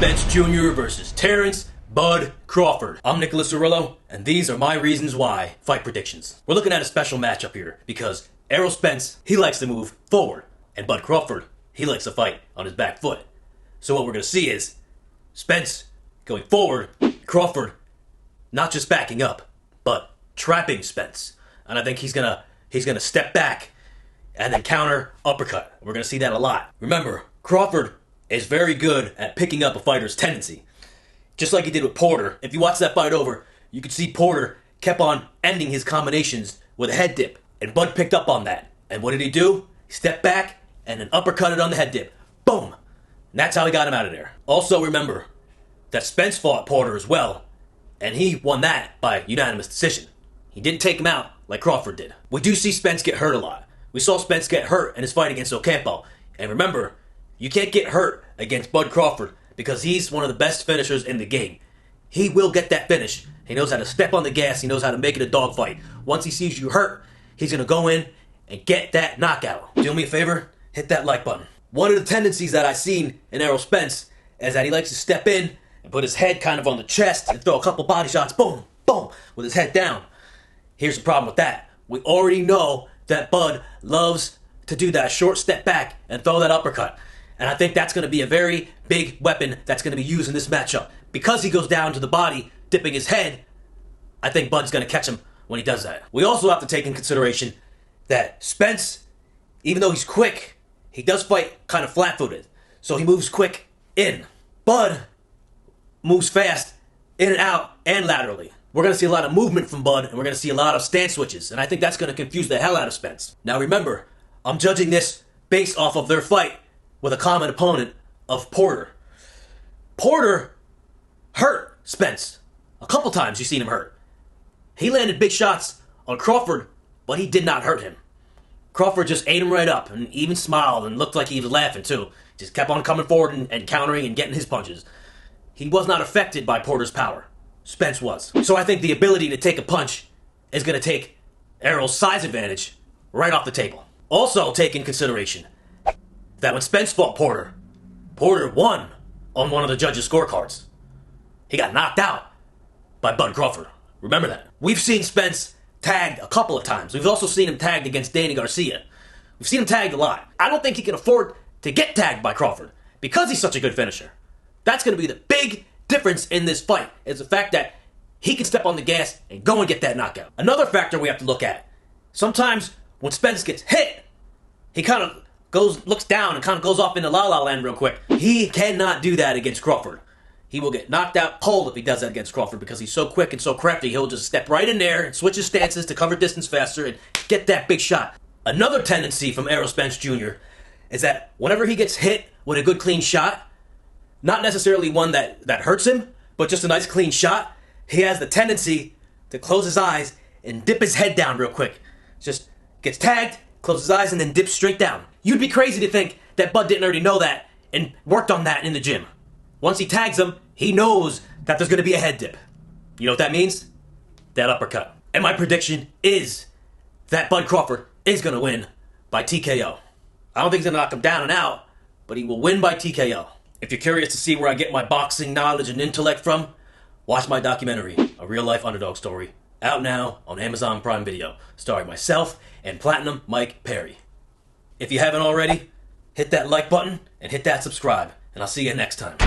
Spence Jr. versus Terence Bud Crawford. I'm Nicholas ERROL, and these are my reasons why fight predictions. We're looking at a special matchup here because ERROL Spence, he likes to move forward, and Bud Crawford, he likes to fight on his back foot. So what we're going to see is Spence going forward, Crawford not just backing up, but trapping Spence. And I think he's gonna step back and then counter uppercut. We're gonna see that a lot. Remember, Crawford is very good at picking up a fighter's tendency. Just like he did with Porter. If you watch that fight over, you could see Porter kept on ending his combinations with a head dip. And Bud picked up on that. And what did he do? He stepped back and then uppercutted on the head dip. Boom! And that's how he got him out of there. Also remember that Spence fought Porter as well, and he won that by unanimous decision. He didn't take him out like Crawford did. We do see Spence get hurt a lot. We saw Spence get hurt in his fight against Ocampo. And remember, you can't get hurt against Bud Crawford because he's one of the best finishers in the game. He will get that finish. He knows how to step on the gas. He knows how to make it a dogfight. Once he sees you hurt, he's going to go in and get that knockout. Do me a favor, hit that like button. One of the tendencies that I've seen in ERROL Spence is that he likes to step in and put his head kind of on the chest and throw a couple body shots, boom, boom, with his head down. Here's the problem with that. We already know that Bud loves to do that short step back and throw that uppercut. And I think that's going to be a very big weapon that's going to be used in this matchup. Because he goes down to the body, dipping his head, I think Bud's going to catch him when he does that. We also have to take in consideration that Spence, even though he's quick, he does fight kind of flat-footed. So he moves quick in. Bud moves fast in and out and laterally. We're going to see a lot of movement from Bud, and we're going to see a lot of stance switches, and I think that's going to confuse the hell out of Spence. Now remember, I'm judging this based off of their fight with a common opponent of Porter. Porter hurt Spence. A couple times you've seen him hurt. He landed big shots on Crawford, but he did not hurt him. Crawford just ate him right up and even smiled and looked like he was laughing too. Just kept on coming forward and countering and getting his punches. He was not affected by Porter's power. Spence was. So I think the ability to take a punch is going to take ERROL's size advantage right off the table. Also take in consideration that when Spence fought Porter, Porter won on one of the judges' scorecards. He got knocked out by Bud Crawford. Remember that. We've seen Spence tagged a couple of times. We've also seen him tagged against Danny Garcia. We've seen him tagged a lot. I don't think he can afford to get tagged by Crawford because he's such a good finisher. That's going to be the big difference in this fight, is the fact that he can step on the gas and go and get that knockout. Another factor we have to look at, sometimes when Spence gets hit, he kind of looks down and kind of goes off into la-la land real quick. He cannot do that against Crawford. He will get knocked out cold if he does that against Crawford because he's so quick and so crafty. He'll just step right in there and switch his stances to cover distance faster and get that big shot. Another tendency from ERROL Spence Jr. is that whenever he gets hit with a good clean shot, not necessarily one that hurts him, but just a nice clean shot, he has the tendency to close his eyes and dip his head down real quick. Just gets tagged, closes his eyes, and then dips straight down. You'd be crazy to think that Bud didn't already know that and worked on that in the gym. Once he tags him, he knows that there's going to be a head dip. You know what that means? That uppercut. And my prediction is that Bud Crawford is going to win by TKO. I don't think he's going to knock him down and out, but he will win by TKO. If you're curious to see where I get my boxing knowledge and intellect from, watch my documentary, A Real-Life Underdog Story, out now on Amazon Prime Video, starring myself and Platinum Mike Perry. If you haven't already, hit that like button and hit that subscribe, and I'll see you next time.